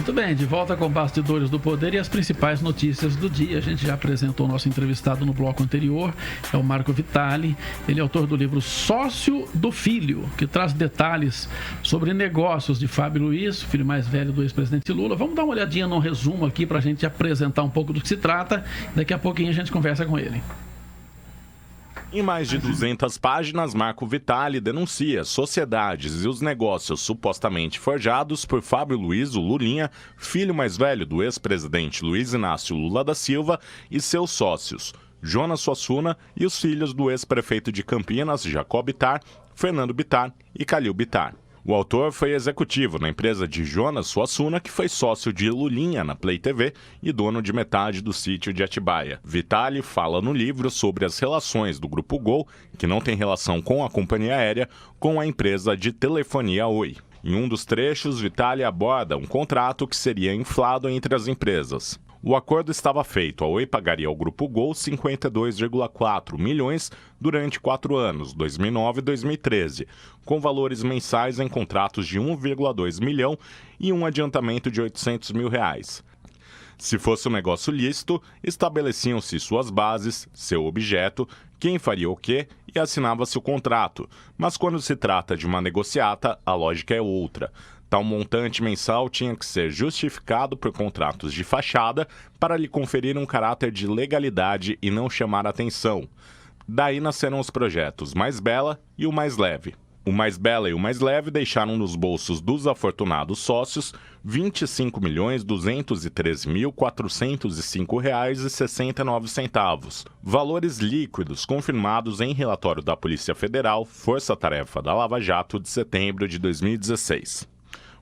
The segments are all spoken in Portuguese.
Muito bem, de volta com Bastidores do Poder e as principais notícias do dia. A gente já apresentou o nosso entrevistado no bloco anterior, é o Marco Vitali. Ele é autor do livro Sócio do Filho, que traz detalhes sobre negócios de Fábio Luiz, filho mais velho do ex-presidente Lula. Vamos dar uma olhadinha no resumo aqui para a gente apresentar um pouco do que se trata. Daqui a pouquinho a gente conversa com ele. Em mais de 200 páginas, Marco Vitali denuncia sociedades e os negócios supostamente forjados por Fábio Luiz, o Lulinha, filho mais velho do ex-presidente Luiz Inácio Lula da Silva, e seus sócios, Jonas Suassuna, e os filhos do ex-prefeito de Campinas, Jacob Bittar, Fernando Bittar e Calil Bittar. O autor foi executivo na empresa de Jonas Suassuna, que foi sócio de Lulinha na Play TV e dono de metade do sítio de Atibaia. Vitali fala no livro sobre as relações do Grupo Gol, que não tem relação com a companhia aérea, com a empresa de telefonia Oi. Em um dos trechos, Vitali aborda um contrato que seria inflado entre as empresas. O acordo estava feito. A Oi pagaria ao Grupo Gol 52,4 milhões durante 4 anos, 2009 e 2013, com valores mensais em contratos de 1,2 milhão e um adiantamento de R$800 mil. Se fosse um negócio lícito, estabeleciam-se suas bases, seu objeto, quem faria o quê e assinava-se o contrato. Mas quando se trata de uma negociata, a lógica é outra. Tal montante mensal tinha que ser justificado por contratos de fachada para lhe conferir um caráter de legalidade e não chamar atenção. Daí nasceram os projetos Mais Bela e o Mais Leve. O Mais Bela e o Mais Leve deixaram nos bolsos dos afortunados sócios R$ 25.213.405,69, valores líquidos confirmados em relatório da Polícia Federal, Força Tarefa da Lava Jato, de setembro de 2016.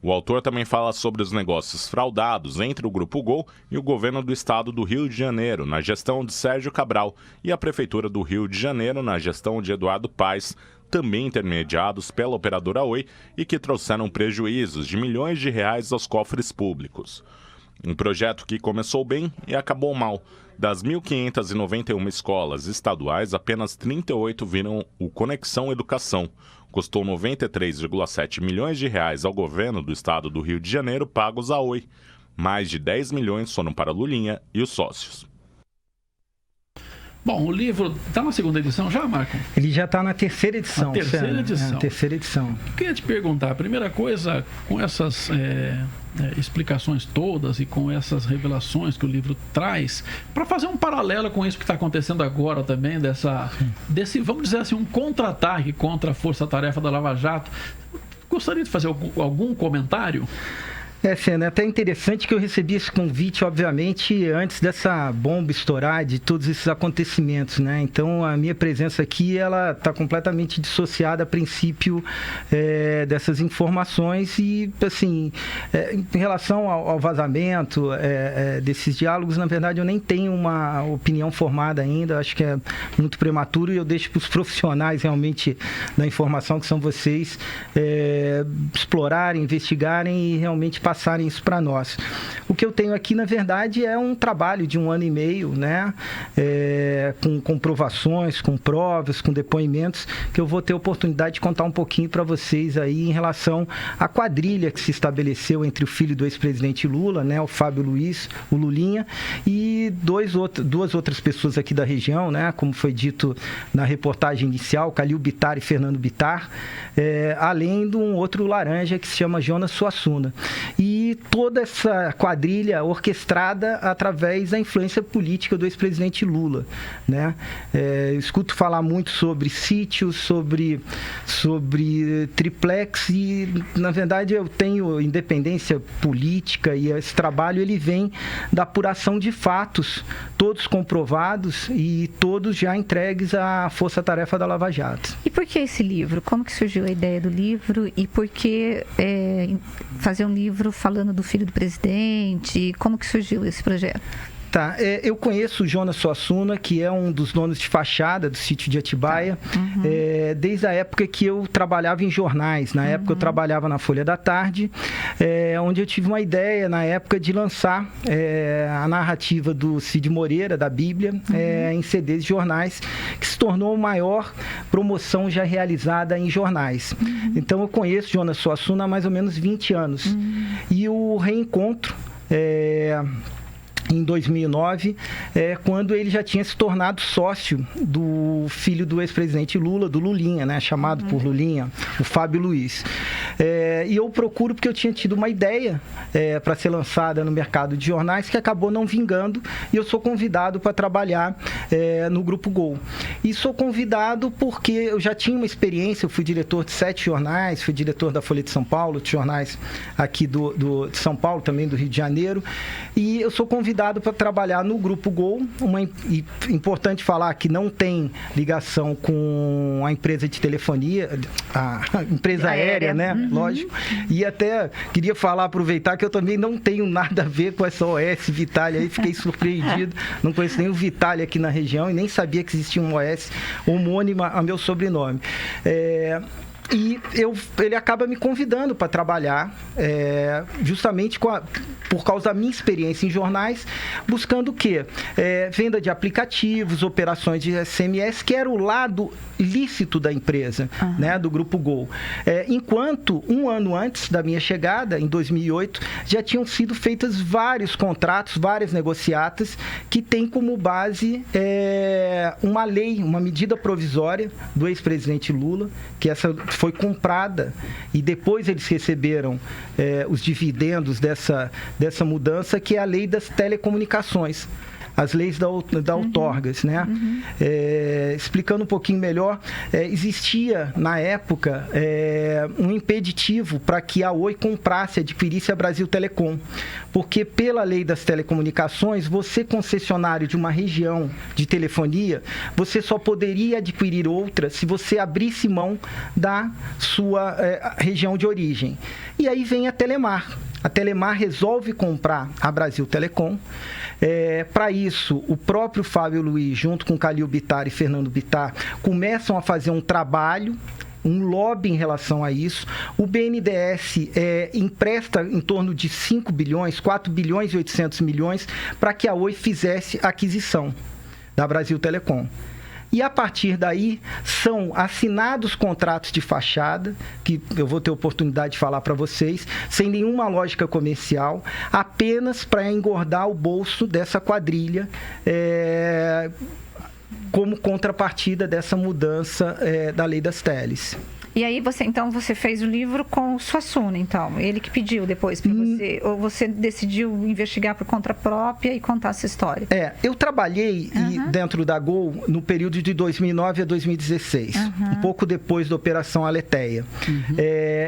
O autor também fala sobre os negócios fraudados entre o Grupo Gol e o governo do estado do Rio de Janeiro, na gestão de Sérgio Cabral, e a Prefeitura do Rio de Janeiro, na gestão de Eduardo Paes, também intermediados pela operadora Oi e que trouxeram prejuízos de milhões de reais aos cofres públicos. Um projeto que começou bem e acabou mal. Das 1.591 escolas estaduais, apenas 38 viram o Conexão Educação. Custou 93,7 milhões de reais ao governo do estado do Rio de Janeiro, pagos a Oi. Mais de 10 milhões foram para Lulinha e os sócios. Bom, o livro está na segunda edição já, Marco? Ele já está na terceira edição. Na terceira edição. Terceira edição. Eu queria te perguntar, a primeira coisa, com essas explicações todas e com essas revelações que o livro traz, para fazer um paralelo com isso que está acontecendo agora também, desse, vamos dizer assim, um contra-ataque contra a Força-Tarefa da Lava Jato, gostaria de fazer algum comentário? Senna, é até interessante que eu recebi esse convite, obviamente, antes dessa bomba estourar, de todos esses acontecimentos, né? Então, a minha presença aqui, ela está completamente dissociada, a princípio, dessas informações e, assim, em relação ao vazamento desses diálogos, na verdade, eu nem tenho uma opinião formada ainda, acho que é muito prematuro e eu deixo para os profissionais, realmente, da informação, que são vocês, explorarem, investigarem e realmente passarem isso para nós. O que eu tenho aqui, na verdade, é um trabalho de 1 ano e meio, né? Com comprovações, com provas, com depoimentos, que eu vou ter oportunidade de contar um pouquinho para vocês aí em relação à quadrilha que se estabeleceu entre o filho do ex-presidente Lula, né? O Fábio Luiz, o Lulinha, e duas outras pessoas aqui da região, né? Como foi dito na reportagem inicial, Calil Bittar e Fernando Bittar, além de um outro laranja que se chama Jonas Suassuna. E toda essa quadrilha orquestrada através da influência política do ex-presidente Lula, né? Eu escuto falar muito sobre sítios, sobre triplex e, na verdade, eu tenho independência política e esse trabalho ele vem da apuração de fatos, todos comprovados e todos já entregues à Força-Tarefa da Lava Jato. E por que esse livro? Como que surgiu a ideia do livro e por que fazer um livro falando do filho do presidente? Como que surgiu esse projeto? Tá, eu conheço o Jonas Suassuna, que é um dos donos de fachada do sítio de Atibaia, desde a época que eu trabalhava em jornais. Na época eu trabalhava na Folha da Tarde, onde eu tive uma ideia, na época, de lançar a narrativa do Cid Moreira, da Bíblia, em CDs de jornais, que se tornou a maior promoção já realizada em jornais. Então eu conheço o Jonas Suassuna há mais ou menos 20 anos. E o reencontro... em 2009, quando ele já tinha se tornado sócio do filho do ex-presidente Lula, do Lulinha, né, chamado por Lulinha, o Fábio Luiz. E eu procuro porque eu tinha tido uma ideia para ser lançada no mercado de jornais que acabou não vingando, e eu sou convidado para trabalhar no Grupo Gol. E sou convidado porque eu já tinha uma experiência, eu fui diretor de 7 jornais, fui diretor da Folha de São Paulo, de jornais aqui de São Paulo, também do Rio de Janeiro, e eu sou convidado para trabalhar no Grupo Gol. E importante falar que não tem ligação com a empresa de telefonia, a empresa aérea, né? Lógico. E até queria aproveitar que eu também não tenho nada a ver com essa OS Vitalia aí, fiquei surpreendido. Não conheço nem o Vitalia aqui na região e nem sabia que existia uma OS homônima a meu sobrenome. E ele acaba me convidando para trabalhar, justamente por causa da minha experiência em jornais, buscando o quê? Venda de aplicativos, operações de SMS, que era o lado lícito da empresa, né, do Grupo Gol. Enquanto, um ano antes da minha chegada, em 2008, já tinham sido feitos vários contratos, várias negociatas, que tem como base uma lei, uma medida provisória do ex-presidente Lula, que essa foi comprada e depois eles receberam os dividendos dessa mudança, que é a lei das telecomunicações, as leis da outorgas, né? Explicando um pouquinho melhor, existia na época um impeditivo para que a Oi comprasse, adquirisse a Brasil Telecom, porque pela lei das telecomunicações, você, concessionário de uma região de telefonia, você só poderia adquirir outra se você abrisse mão da sua região de origem. E aí vem a Telemar. A Telemar resolve comprar a Brasil Telecom. Para isso, o próprio Fábio Luiz, junto com Calil Bittar e Fernando Bittar, começam a fazer um trabalho, um lobby em relação a isso. O BNDES empresta em torno de 5 bilhões, 4 bilhões e 800 milhões, para que a Oi fizesse a aquisição da Brasil Telecom. E a partir daí são assinados contratos de fachada, que eu vou ter oportunidade de falar para vocês, sem nenhuma lógica comercial, apenas para engordar o bolso dessa quadrilha, como contrapartida dessa mudança da lei das teles. E aí você fez o livro com o Suassuna, então? Ele que pediu depois para você? Ou você decidiu investigar por conta própria e contar essa história? Eu trabalhei dentro da Gol no período de 2009 a 2016, um pouco depois da Operação Aletheia.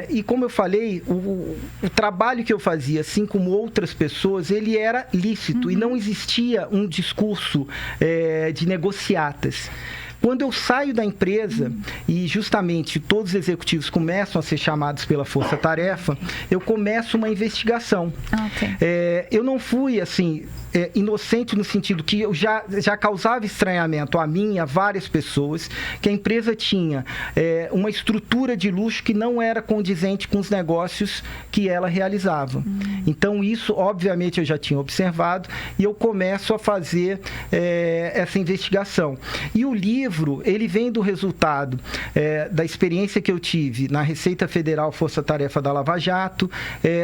E como eu falei, o trabalho que eu fazia, assim como outras pessoas, ele era lícito e não existia um discurso de negociatas. Quando eu saio da empresa e justamente todos os executivos começam a ser chamados pela Força Tarefa, eu começo uma investigação. Eu não fui, assim, inocente no sentido que eu já causava estranhamento a mim e a várias pessoas, que a empresa tinha uma estrutura de luxo que não era condizente com os negócios que ela realizava. Então, isso, obviamente, eu já tinha observado e eu começo a fazer essa investigação. E o livro, ele vem do resultado da experiência que eu tive na Receita Federal, Força Tarefa da Lava Jato,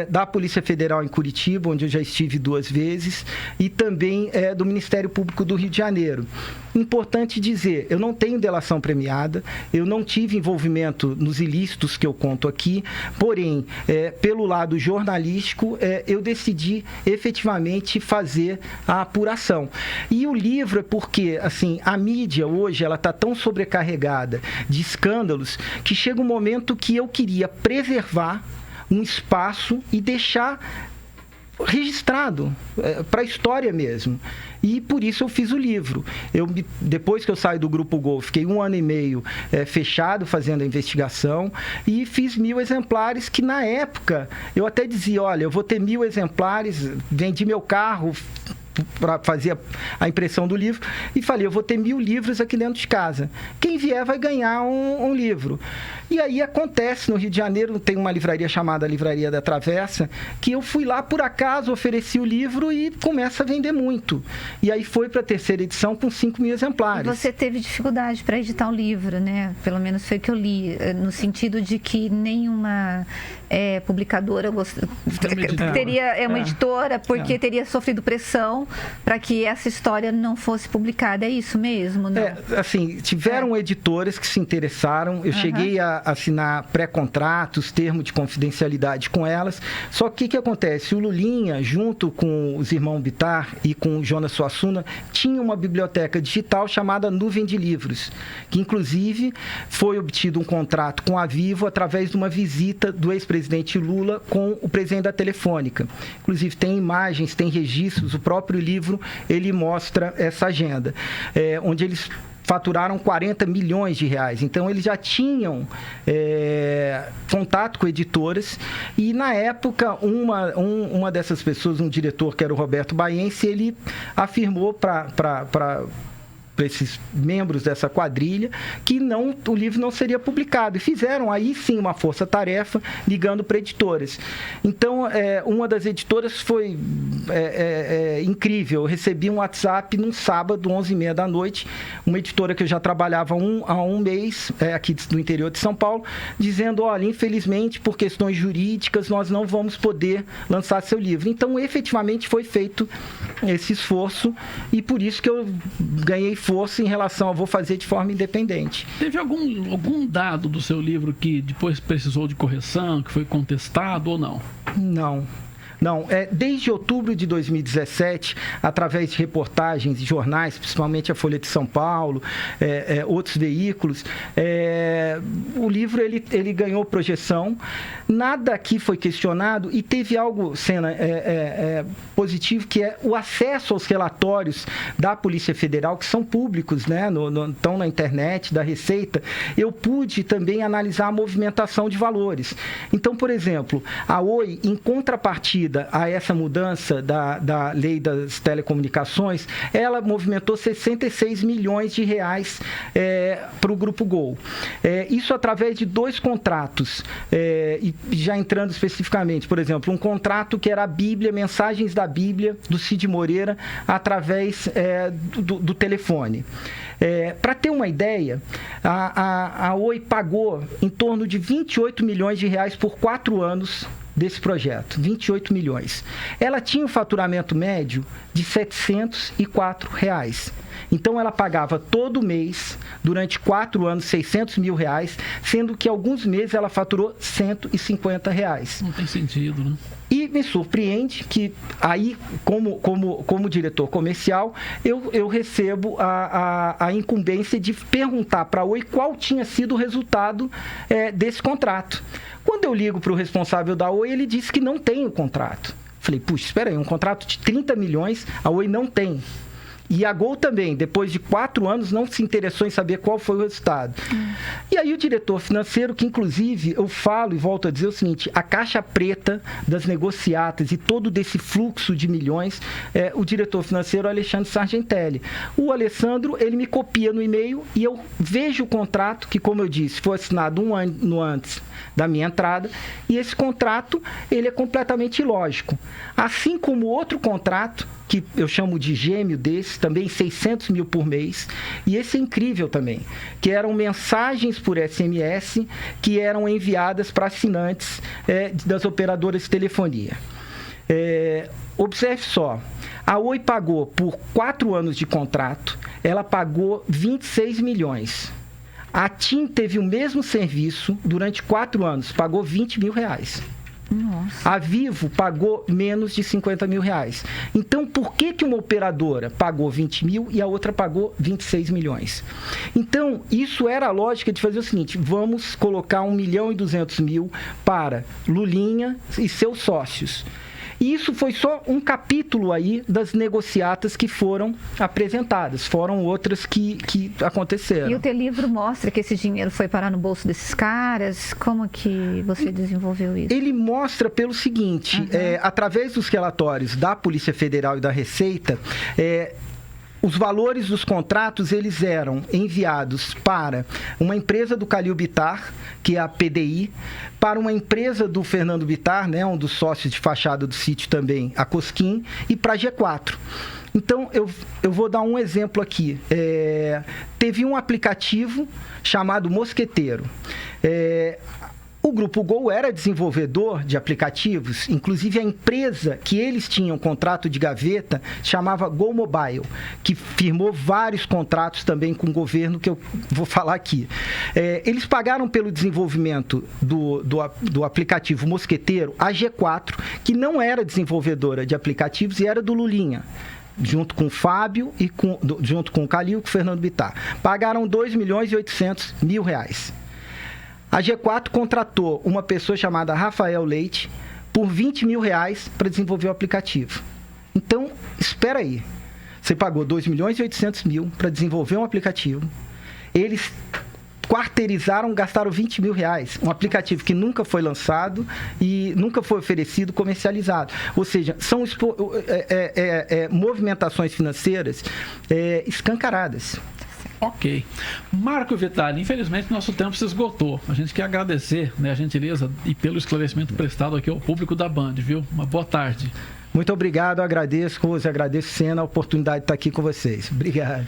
da Polícia Federal em Curitiba, onde eu já estive 2 vezes, e também do Ministério Público do Rio de Janeiro. Importante dizer, eu não tenho delação premiada, eu não tive envolvimento nos ilícitos que eu conto aqui, porém, pelo lado jornalístico, eu decidi efetivamente fazer a apuração. E o livro é porque, assim, a mídia hoje, ela está tão sobrecarregada de escândalos que chega um momento que eu queria preservar um espaço e deixar registrado para a história mesmo. E por isso eu fiz o livro. Depois que eu saí do Grupo Gol, fiquei 1 ano e meio fechado fazendo a investigação e fiz 1000 exemplares que na época eu até dizia, olha, eu vou ter 1000 exemplares, vendi meu carro, para fazer a impressão do livro, e falei, eu vou ter 1000 livros aqui dentro de casa. Quem vier vai ganhar um livro. E aí acontece, no Rio de Janeiro, tem uma livraria chamada Livraria da Travessa, que eu fui lá, por acaso, ofereci o livro e começa a vender muito. E aí foi para a 3ª edição com 5.000 exemplares. E você teve dificuldade para editar o livro, né? Pelo menos foi o que eu li, no sentido de que nenhuma publicadora teria uma editora, porque teria sofrido pressão para que essa história não fosse publicada. É isso mesmo, não? Assim, tiveram editoras que se interessaram, eu cheguei a assinar pré-contratos, termo de confidencialidade com elas, só que o que acontece? O Lulinha, junto com os irmãos Bittar e com o Jonas Suassuna, tinha uma biblioteca digital chamada Nuvem de Livros, que inclusive foi obtido um contrato com a Vivo através de uma visita do ex-presidente Lula com o presidente da Telefônica. Inclusive tem imagens, tem registros, o próprio livro ele mostra essa agenda, onde eles faturaram 40 milhões de reais. Então, eles já tinham contato com editoras e, na época, uma dessas pessoas, um diretor que era o Roberto Baiense, ele afirmou para esses membros dessa quadrilha que o livro não seria publicado. E fizeram aí sim uma força-tarefa ligando para editoras. Então, uma das editoras foi incrível. Eu recebi um WhatsApp num sábado, 11h30 da noite, uma editora que eu já trabalhava há um mês, aqui do interior de São Paulo, dizendo, olha, infelizmente, por questões jurídicas, nós não vamos poder lançar seu livro. Então, efetivamente, foi feito esse esforço e por isso que eu ganhei força em relação a vou fazer de forma independente. Teve algum dado do seu livro que depois precisou de correção, que foi contestado ou não? Não, desde outubro de 2017, através de reportagens de jornais, principalmente a Folha de São Paulo, outros veículos, o livro ele ganhou projeção, nada aqui foi questionado e teve algo, Sena, positivo, que é o acesso aos relatórios da Polícia Federal, que são públicos, né, estão na internet, da Receita. Eu pude também analisar a movimentação de valores. Então, por exemplo, a Oi, em contrapartida a essa mudança da lei das telecomunicações, ela movimentou 66 milhões de reais para o Grupo Gol. Isso através de 2 contratos, e já entrando especificamente, por exemplo, um contrato que era a Bíblia, mensagens da Bíblia, do Cid Moreira, através do telefone. Para ter uma ideia, a Oi pagou em torno de 28 milhões de reais por 4 anos desse projeto, 28 milhões. Ela tinha um faturamento médio de R$ 704. Então, ela pagava todo mês, durante 4 anos, R$ 600 mil, sendo que alguns meses ela faturou R$ 150. Não tem sentido, né? E me surpreende que aí, como diretor comercial, eu recebo a incumbência de perguntar para a Oi qual tinha sido o resultado desse contrato. Quando eu ligo para o responsável da Oi, ele disse que não tem o contrato. Falei, puxa, espera aí, um contrato de 30 milhões, a Oi não tem. E a Gol também, depois de 4 anos, não se interessou em saber qual foi o resultado. E aí o diretor financeiro, que inclusive eu falo e volto a dizer o seguinte, a caixa preta das negociatas e todo desse fluxo de milhões, o diretor financeiro Alexandre Sargentelli. O Alessandro, ele me copia no e-mail e eu vejo o contrato, que como eu disse, foi assinado um ano antes da minha entrada, e esse contrato, ele é completamente ilógico. Assim como outro contrato, que eu chamo de gêmeo desse, também 600 mil por mês, e esse é incrível também, que eram mensagens por SMS que eram enviadas para assinantes das operadoras de telefonia. Observe só, a Oi pagou por 4 anos de contrato, ela pagou 26 milhões. A TIM teve o mesmo serviço durante 4 anos, pagou 20 mil reais. Nossa. A Vivo pagou menos de 50 mil reais. Então, por que uma operadora pagou 20 mil e a outra pagou 26 milhões? Então, isso era a lógica de fazer o seguinte, vamos colocar 1.200.000 para Lulinha e seus sócios. E isso foi só um capítulo aí das negociatas que foram apresentadas. Foram outras que aconteceram. E o teu livro mostra que esse dinheiro foi parar no bolso desses caras? Como que você desenvolveu isso? Ele mostra pelo seguinte, através dos relatórios da Polícia Federal e da Receita, os valores dos contratos, eles eram enviados para uma empresa do Calil Bittar, que é a PDI, para uma empresa do Fernando Bittar, né, um dos sócios de fachada do sítio também, a Cosquim, e para a G4. Então, eu vou dar um exemplo aqui. Teve um aplicativo chamado Mosqueteiro. O Grupo Gol era desenvolvedor de aplicativos, inclusive a empresa que eles tinham contrato de gaveta chamava Gol Mobile, que firmou vários contratos também com o governo, que eu vou falar aqui. Eles pagaram pelo desenvolvimento do aplicativo Mosqueteiro a G4, que não era desenvolvedora de aplicativos e era do Lulinha, junto com o Fábio e junto com o Calil, com o Fernando Bittar. Pagaram R$2.800.000. A G4 contratou uma pessoa chamada Rafael Leite por R$20.000 para desenvolver o aplicativo. Então, espera aí. Você pagou R$2.800.000 para desenvolver um aplicativo. Eles quarteirizaram, gastaram R$20.000. Um aplicativo que nunca foi lançado e nunca foi oferecido, comercializado. Ou seja, são movimentações financeiras escancaradas. Ok. Marco Vitali, infelizmente nosso tempo se esgotou. A gente quer agradecer, né, a gentileza e pelo esclarecimento prestado aqui ao público da Band, viu? Uma boa tarde. Muito obrigado, agradeço, Rose, agradeço, Sena, a oportunidade de estar aqui com vocês. Obrigado.